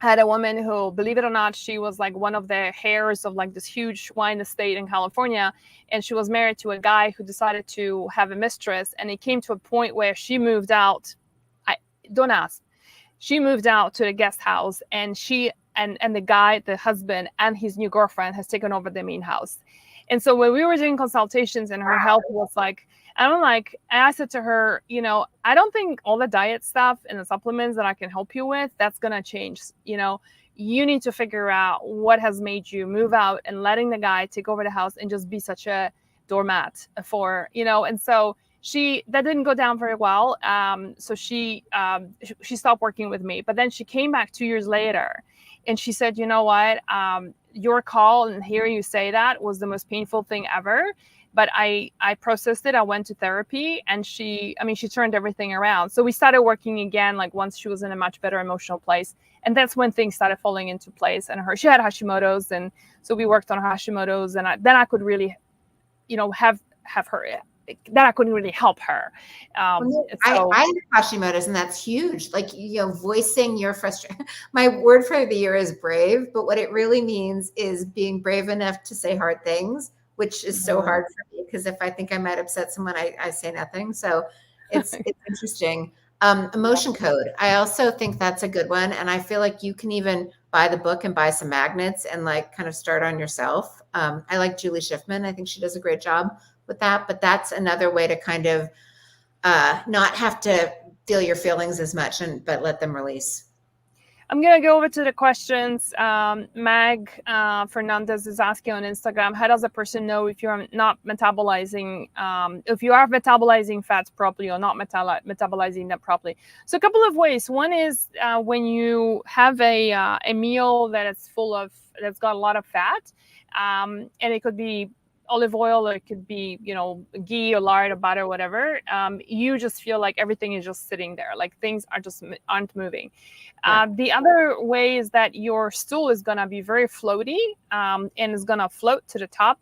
I had a woman who, believe it or not, she was like one of the heirs of like this huge wine estate in California. And she was married to a guy who decided to have a mistress. And it came to a point where she moved out. Don't ask. She moved out to a guest house, and she and the guy, the husband, and his new girlfriend has taken over the main house. And so when we were doing consultations and her health was like, and I said to her, I don't think all the diet stuff and the supplements that I can help you with, that's going to change. You need to figure out what has made you move out and letting the guy take over the house and just be such a doormat for, and so that didn't go down very well. So she stopped working with me, but then she came back 2 years later and she said, you know what, your call and hearing you say that was the most painful thing ever. But I processed it. I went to therapy, and she turned everything around. So we started working again, like once she was in a much better emotional place. And that's when things started falling into place. And she had Hashimoto's. And so we worked on Hashimoto's, and then I could really, have her, then I couldn't really help her. I have Hashimoto's, and that's huge. Like, voicing your frustration. My word for the year is brave, but what it really means is being brave enough to say hard things, which is so hard for me, because if I think I might upset someone, I say nothing. So it's interesting. Emotion code. I also think that's a good one. And I feel like you can even buy the book and buy some magnets and like kind of start on yourself. I like Julie Schiffman. I think she does a great job with that, but that's another way to kind of not have to feel your feelings as much, but let them release. I'm going to go over to the questions. Mag Fernandez is asking on Instagram, how does a person know if you're not metabolizing, if you are metabolizing fats properly or not metabolizing them properly? So a couple of ways. One is when you have a meal that's got a lot of fat, and it could be olive oil, or it could be, ghee or lard or butter, whatever. You just feel like everything is just sitting there, like things aren't moving. The other way is that your stool is going to be very floaty, and is going to float to the top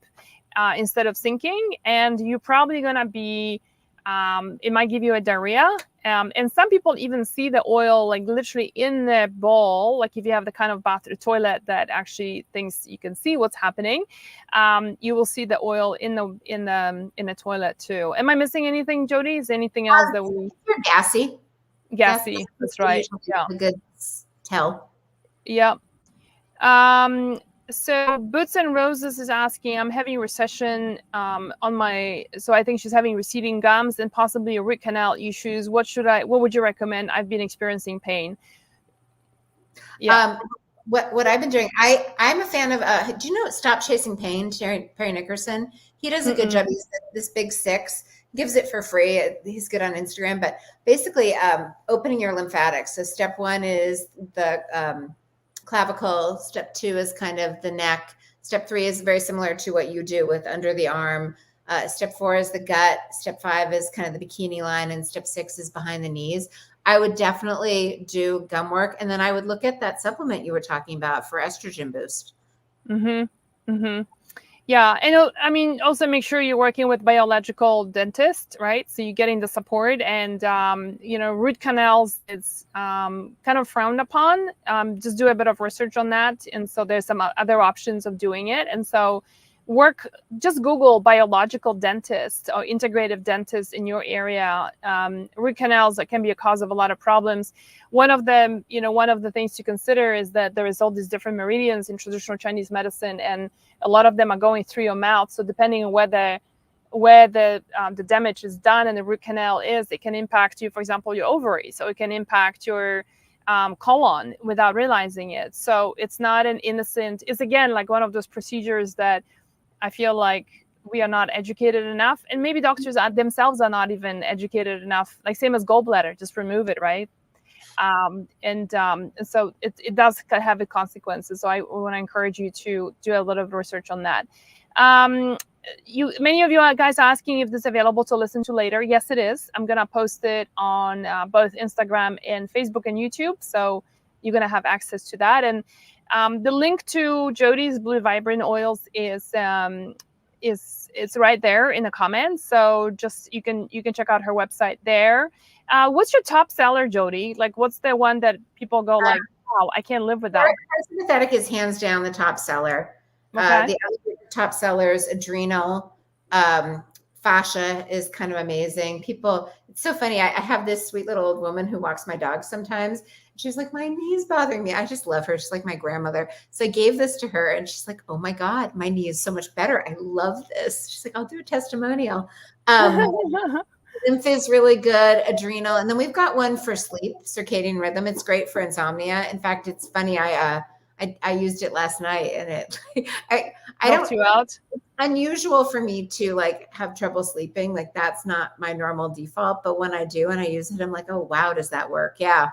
instead of sinking. And you're probably going to be, it might give you a diarrhea. And some people even see the oil like literally in the bowl. Like if you have the kind of toilet that actually thinks you can see what's happening, you will see the oil in the toilet too. Am I missing anything, Jodi? Is there anything else that we? You're gassy. Gassy. That's right. Yeah. A good tell. Yeah. So Boots and Roses is asking, I'm having recession so I think she's having receding gums and possibly a root canal issues. What would you recommend? I've been experiencing pain. Yeah. What I've been doing, I'm a fan of, do you know Stop Chasing Pain, Perry Nickerson? He does a good job. He's this big 6, gives it for free. He's good on Instagram, but basically opening your lymphatics. So step 1 is the clavicle. Step 2 is kind of the neck. Step 3 is very similar to what you do with under the arm. Step 4 is the gut. Step 5 is kind of the bikini line. And step 6 is behind the knees. I would definitely do gum work. And then I would look at that supplement you were talking about for estrogen boost. Yeah. And also make sure you're working with biological dentist, right? So you're getting the support, and, root canals, it's kind of frowned upon. Just do a bit of research on that. And so there's some other options of doing it. And so just Google biological dentist or integrative dentist in your area. Root canals that can be a cause of a lot of problems. One of them, one of the things to consider is that there is all these different meridians in traditional Chinese medicine, and a lot of them are going through your mouth. So depending on where the damage is done and the root canal is, it can impact you, for example, your ovaries, so it can impact your colon without realizing it. So it's not an innocent, it's again like one of those procedures that I feel like we are not educated enough, and maybe doctors themselves are not even educated enough. Like same as gallbladder, just remove it, right? And so it does have its consequences. So I want to encourage you to do a little of research on that. Many of you guys are asking if this is available to listen to later. Yes, it is. I'm gonna post it on both Instagram and Facebook and YouTube, so you're gonna have access to that. And the link to Jody's Blue Vibrant oils is right there in the comments. So just you can check out her website there. What's your top seller, Jodi? Like, what's the one that people go like, wow, I can't live without? Sympathetic is hands down the top seller. Okay. The other top sellers, Adrenal, Fascia is kind of amazing. People, it's so funny. I have this sweet little old woman who walks my dog sometimes. She's like, my knee's bothering me. I just love her. She's like my grandmother. So I gave this to her and she's like, oh my God, my knee is so much better. I love this. She's like, I'll do a testimonial. Lymph is really good, Adrenal. And then we've got one for sleep, circadian rhythm. It's great for insomnia. In fact, it's funny. I used it last night and it, I don't, you out. It's unusual for me to like have trouble sleeping. Like that's not my normal default, but when I do and I use it, I'm like, oh, wow, does that work? Yeah.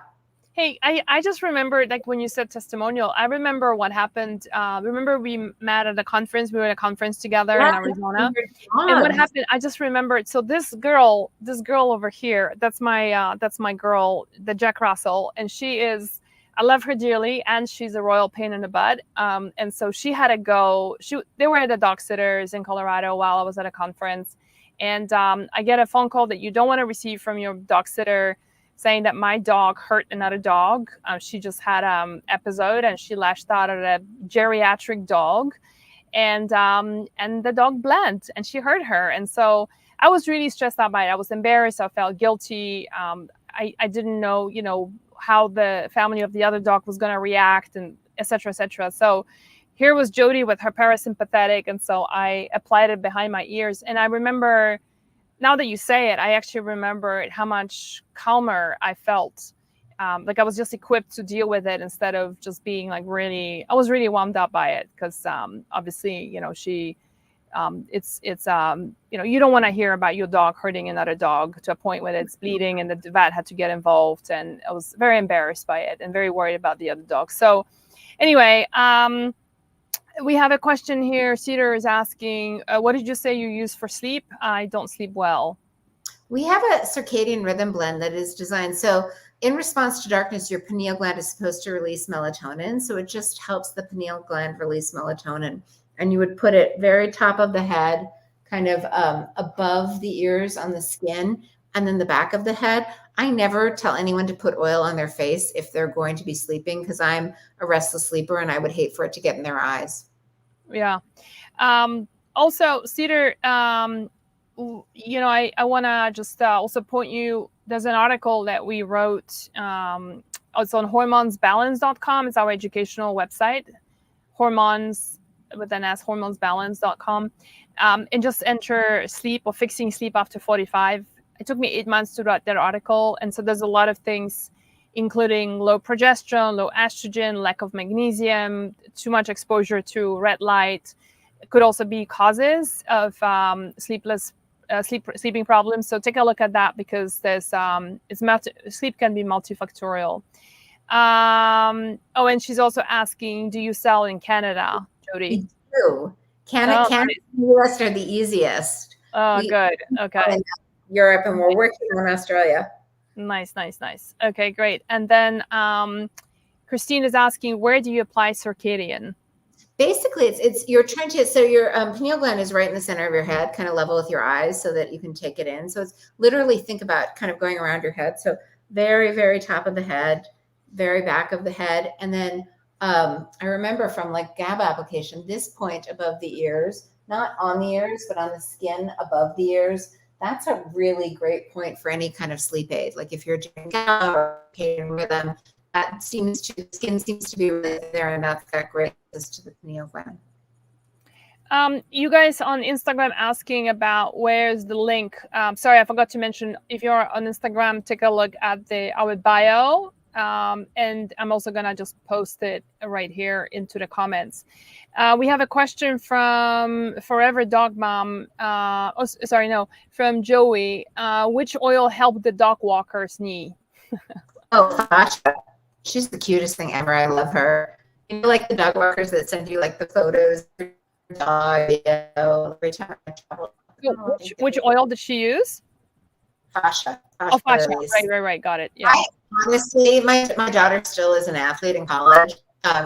Hey, I just remembered, like when you said testimonial, I remember what happened. Remember we met at a conference, we were at a conference together in Arizona. And what happened, I just remembered. So this girl over here, that's my girl, the Jack Russell. And I love her dearly, and she's a royal pain in the butt. And so she had to go, they were at the dog sitters in Colorado while I was at a conference. And I get a phone call that you don't want to receive from your dog sitter, saying that my dog hurt another dog. She just had an episode and she lashed out at a geriatric dog, and the dog bled and she hurt her. And so I was really stressed out by it. I was embarrassed. I felt guilty. I didn't know, how the family of the other dog was going to react, and et cetera, et cetera. So here was Jodi with her parasympathetic. And so I applied it behind my ears. And I remember, now that you say it, I actually remember how much calmer I felt. Like I was just equipped to deal with it instead of just being like I was really wound up by it because obviously, she, you don't want to hear about your dog hurting another dog to a point where it's bleeding and the vet had to get involved. And I was very embarrassed by it and very worried about the other dog. So anyway, we have a question here. Cedar is asking, what did you say you use for sleep? I don't sleep well. We have a circadian rhythm blend that is designed. So in response to darkness, your pineal gland is supposed to release melatonin. So it just helps the pineal gland release melatonin. And you would put it very top of the head, kind of above the ears on the skin, and then the back of the head. I never tell anyone to put oil on their face if they're going to be sleeping, because I'm a restless sleeper and I would hate for it to get in their eyes. Yeah. Also, Cedar, I want to just also point you, there's an article that we wrote. It's on hormonesbalance.com. It's our educational website, hormones with an S, hormonesbalance.com. And just enter sleep or fixing sleep after 45. It took me 8 months to write that article. And so there's a lot of things, including low progesterone, low estrogen, lack of magnesium, too much exposure to red light. It could also be causes of sleeping problems. So take a look at that, because there's sleep can be multifactorial. And she's also asking, do you sell in Canada, Jodi? We do. Canada and the US are the easiest. Good. Okay. Europe, and we're working on Australia. Nice. Okay, great. And then Christine is asking, where do you apply circadian? Basically, it's you're trying to, so your pineal gland is right in the center of your head, kind of level with your eyes so that you can take it in. So it's literally, think about kind of going around your head. So very, very top of the head, very back of the head. And then I remember from like GABA application, this point above the ears, not on the ears, but on the skin above the ears. That's a really great point for any kind of sleep aid. Like if you're doing gout or rhythm, the skin seems to be really there, and that's got great access to the pineal gland. You guys on Instagram asking about where's the link. Sorry, I forgot to mention, if you're on Instagram, take a look at our bio. And I'm also going to just post it right here into the comments. We have a question from Forever Dog Mom. From Joey. Which oil helped the dog walker's knee? Fascia. She's the cutest thing ever. I love her. You know, like the dog walkers that send you like the photos of your dog every time I travel. Which oil did she use? Fascia. Fascia. Right. Got it. Yeah. Honestly, my daughter still is an athlete in college.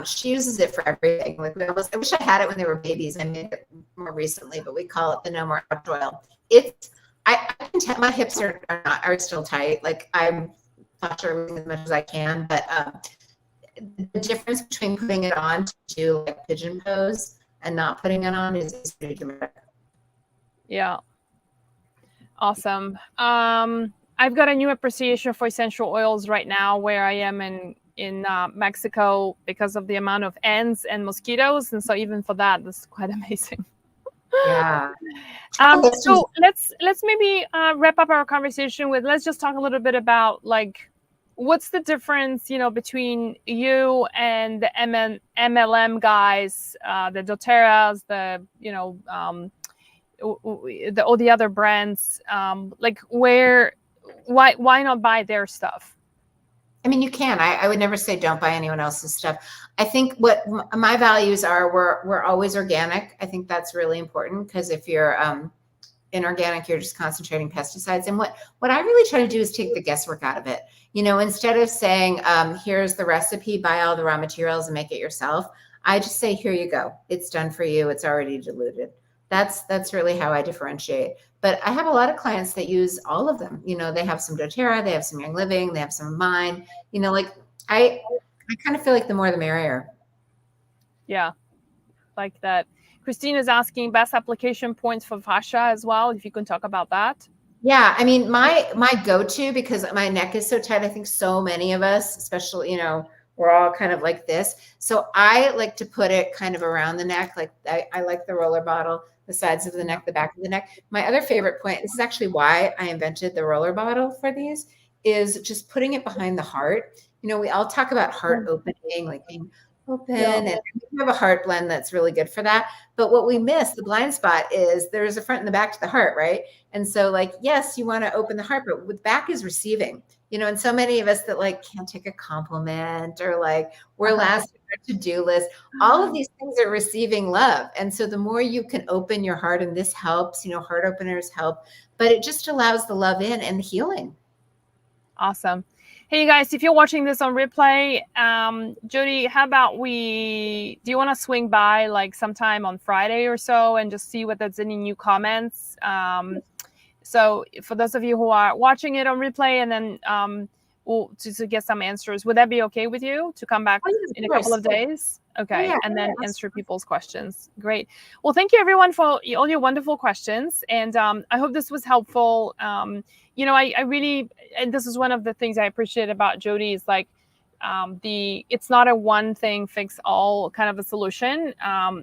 She uses it for everything. Like I wish I had it when they were babies. I made it more recently, but we call it the No More Ouch oil. I can tell my hips are still tight. Like I'm fluctuating as much as I can, but the difference between putting it on to do like pigeon pose and not putting it on is pretty dramatic. Yeah. Awesome. I've got a new appreciation for essential oils right now where I am in Mexico because of the amount of ants and mosquitoes. And so even for that, this is quite amazing. Yeah. So let's maybe wrap up our conversation with, let's just talk a little bit about like, what's the difference, between you and the MLM guys, the doTERRAs, all the other brands, like why not buy their stuff? I mean, you can. I would never say don't buy anyone else's stuff. I think what my values are, we're always organic. I think that's really important because if you're inorganic, you're just concentrating pesticides. And what I really try to do is take the guesswork out of it. Instead of saying, here's the recipe, buy all the raw materials and make it yourself, I just say, here you go. It's done for you. It's already diluted. That's really how I differentiate. But I have a lot of clients that use all of them. They have some doTERRA, they have some Young Living, they have some of mine. I kind of feel like the more the merrier. Yeah, like that. Christine is asking best application points for fascia as well, if you can talk about that. Yeah, I mean, my go-to, because my neck is so tight, I think so many of us, especially, we're all kind of like this. So I like to put it kind of around the neck. Like I like the roller bottle, the sides of the neck, the back of the neck. My other favorite point, this is actually why I invented the roller bottle for these, is just putting it behind the heart. We all talk about heart opening, like being open, and we have a heart blend that's really good for that. But what we miss, the blind spot, is there's a front and the back to the heart, right? And so like, yes, you want to open the heart, but with back is receiving, and so many of us that like can't take a compliment, or like we're last on our to-do list. All of these things are receiving love. And so the more you can open your heart, and this helps, heart openers help, but it just allows the love in and the healing. Awesome. Hey, you guys, if you're watching this on replay, Jodi, how about do you want to swing by like sometime on Friday or so and just see what that's any new comments? So for those of you who are watching it on replay, and then we'll to get some answers, would that be okay with you to come back in a couple of days? Okay, and then answer people's questions. Great. Well, thank you everyone for all your wonderful questions, and I hope this was helpful. I really, and this is one of the things I appreciate about Jodi, is like it's not a one thing fix all kind of a solution.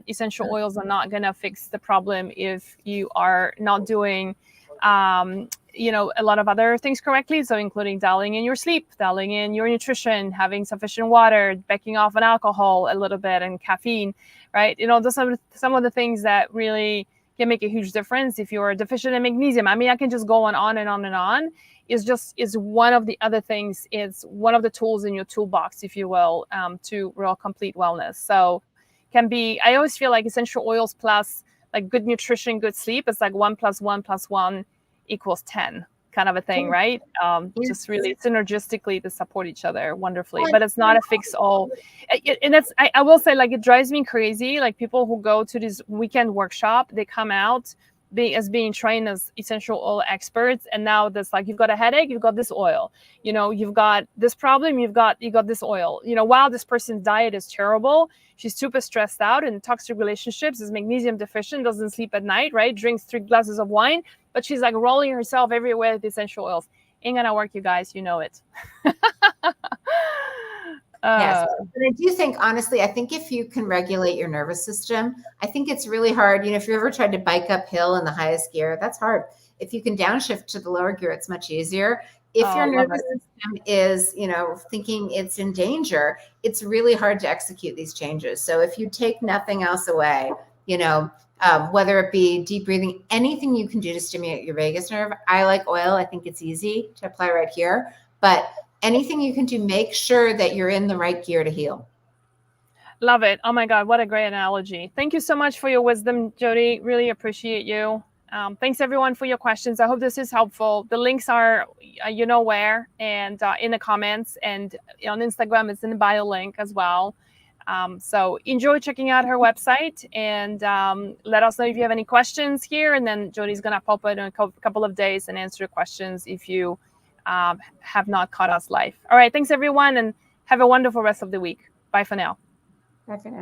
Essential oils are not gonna fix the problem if you are not doing a lot of other things correctly. So including dialing in your sleep, dialing in your nutrition, having sufficient water, backing off on alcohol a little bit and caffeine, right? Those are some of the things that really can make a huge difference if you're deficient in magnesium. I mean, I can just go on and on and on. Is one of the other things. It's one of the tools in your toolbox, if you will, to real complete wellness. So I always feel like essential oils plus like good nutrition, good sleep, it's like 1 + 1 + 1 = 10 kind of a thing, right? Just really synergistically to support each other wonderfully, but it's not a fix all. And I will say, like, it drives me crazy. Like people who go to this weekend workshop, they come out, being trained as essential oil experts, and now that's like, you've got a headache, you've got this oil, you've got this problem, you got this oil. Wow, this person's diet is terrible, she's super stressed out and toxic relationships, is magnesium deficient, doesn't sleep at night, right, drinks 3 glasses of wine, but she's like rolling herself everywhere with essential oils. Ain't gonna work, you guys, you know it. Yes, but I do think, honestly, I think if you can regulate your nervous system, I think it's really hard. If you ever tried to bike uphill in the highest gear, that's hard. If you can downshift to the lower gear, it's much easier. If your nervous system is, thinking it's in danger, it's really hard to execute these changes. So if you take nothing else away, whether it be deep breathing, anything you can do to stimulate your vagus nerve. I like oil. I think it's easy to apply right here, but anything you can do, make sure that you're in the right gear to heal. Love it. Oh my God, what a great analogy. Thank you so much for your wisdom, Jodi. Really appreciate you. Thanks everyone for your questions. I hope this is helpful. The links are, where, and in the comments, and on Instagram, it's in the bio link as well. So enjoy checking out her website, and let us know if you have any questions here. And then Jodi's going to pop in a couple of days and answer your questions if you have not caught us live. All right. Thanks everyone, and have a wonderful rest of the week. Bye for now. Bye for now.